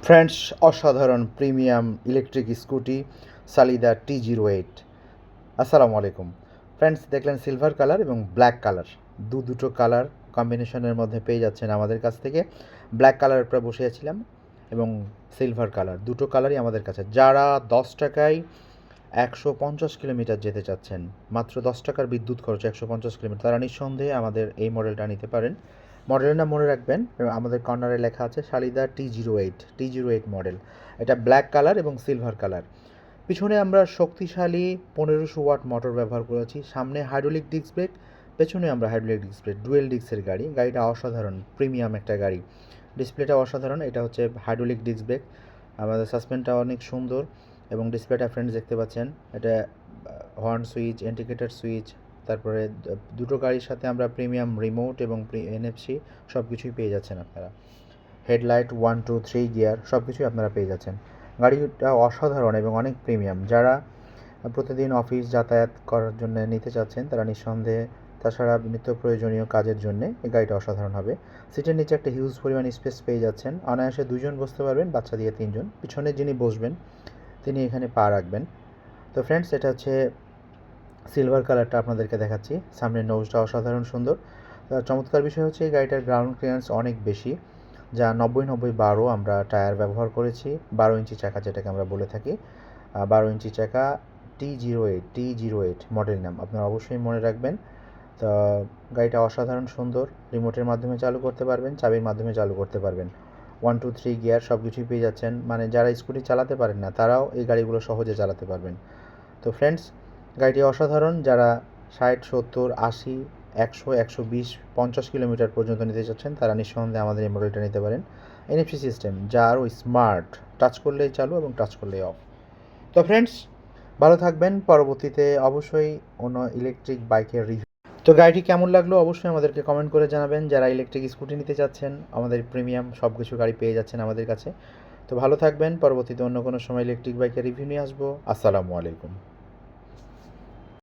Friends, অসাধারণ premium electric scooty সালিদা T08। আসসালামু আলাইকুম ফ্রেন্ডস, দেখলেন সিলভার কালার এবং ব্ল্যাক কালার, দুটো কালার কম্বিনেশনের মধ্যে পেয়ে যাচ্ছেন আমাদের কাছ থেকে। ব্ল্যাক কালারের উপরে বসিয়েছিলাম এবং সিলভার কালার, দুটো কালারই আমাদের কাছে। যারা 10 টাকায় 150 কিলোমিটার যেতে চাচ্ছেন, মাত্র 10 টাকার বিদ্যুৎ খরচ 150 কিলোমিটার, তারা নিঃসন্দেহে আমাদের এই মডেলটা নিতে পারেন। মডেলের নাম মনে রাখবেন, আমাদের কর্নারে লেখা আছে সালিদা T08 মডেল। এটা ব্ল্যাক কালার এবং সিলভার কালার। পিছনে আমরা শক্তিশালী 1500 ওয়াট মোটর ব্যবহার করেছি। সামনে হাইড্রোলিক ডিস্ক ব্রেক, পেছনে আমরা হাইড্রোলিক ডিস্ক ব্রেক, ডুয়েল ডিস্কের গাড়ি। গাড়িটা অসাধারণ প্রিমিয়াম একটা গাড়ি। ডিসপ্লেটা অসাধারণ। এটা হচ্ছে হাইড্রোলিক ডিস্ক ব্রেক। আমাদের সাসপেন্সটা অনেক সুন্দর এবং ডিসপ্লেটা ফ্রেন্ডস দেখতে পাচ্ছেন। এটা হর্ন সুইচ, ইন্ডিকেটর সুইচ, তারপরে দুটো গাড়ির সাথে আমরা প্রিমিয়াম রিমোট এবং NFC সব কিছুই পেয়ে যাচ্ছেন আপনারা। হেডলাইট 1 2 3 গিয়ার সব কিছুই আপনারা পেয়ে যাচ্ছেন। গাড়িটা অসাধারণ এবং অনেক প্রিমিয়াম। যারা প্রতিদিন অফিস যাতায়াত করার জন্য নিতে চাচ্ছেন, তারা নিঃসন্দেহে, তাছাড়া নিত্য প্রয়োজনীয় কাজের জন্য এই গাড়িটা অসাধারণ হবে। সিটের নিচে একটা হিউজ পরিমাণ স্পেস পেয়ে যাচ্ছেন। অনায়াসে 2জন বসতে পারবেন, বাচ্চা দিয়ে 3জন। পিছনে যিনি বসবেন তিনি এখানে পা রাখবেন। তো ফ্রেন্ডস, এটা হচ্ছে সিলভার কালারটা আপনাদেরকে দেখাচ্ছি। সামনের নোজটা অসাধারণ সুন্দর। চমৎকার বিষয় হচ্ছে এই গাড়িটার গ্রাউন্ড ক্লিয়ারেন্স অনেক বেশি, যা 90-90-12 আমরা টায়ার ব্যবহার করেছি। 12 ইঞ্চি চাকা যেটাকে আমরা বলে থাকি, 12 ইঞ্চি চাকা। T08 মডেল নাম আপনারা অবশ্যই মনে রাখবেন। তো গাড়িটা অসাধারণ সুন্দর। রিমোটের মাধ্যমে চালু করতে পারবেন, চাবির মাধ্যমে চালু করতে পারবেন। 1 2 3 গিয়ার সব কিছুই পেয়ে যাচ্ছেন। মানে যারা স্কুটি চালাতে পারেন না, তারাও এই গাড়িগুলো সহজে চালাতে পারবেন। তো ফ্রেন্ডস, গাড়িটি অসাধারণ। যারা 60 70 80 100 120 50 কিলোমিটার পর্যন্ত নিতে চাচ্ছেন, তারা নিঃসন্দেহে আমাদের এই মডেলটা নিতে পারেন। NFC সিস্টেম, যা আরও স্মার্ট, টাচ করলেই চালু এবং টাচ করলেই অফ। তো ফ্রেন্ডস, ভালো থাকবেন। পরবর্তীতে অবশ্যই অন্য ইলেকট্রিক বাইকের রিভিউ। তো গাড়িটি কেমন লাগলো অবশ্যই আমাদেরকে কমেন্ট করে জানাবেন। যারা ইলেকট্রিক স্কুটি নিতে চাচ্ছেন, আমাদের প্রিমিয়াম সব কিছু গাড়ি পেয়ে যাচ্ছেন আমাদের কাছে। তো ভালো থাকবেন। পরবর্তীতে অন্য কোনো সময় ইলেকট্রিক বাইকের রিভিউ নিয়ে আসবো। আসসালামু আলাইকুম।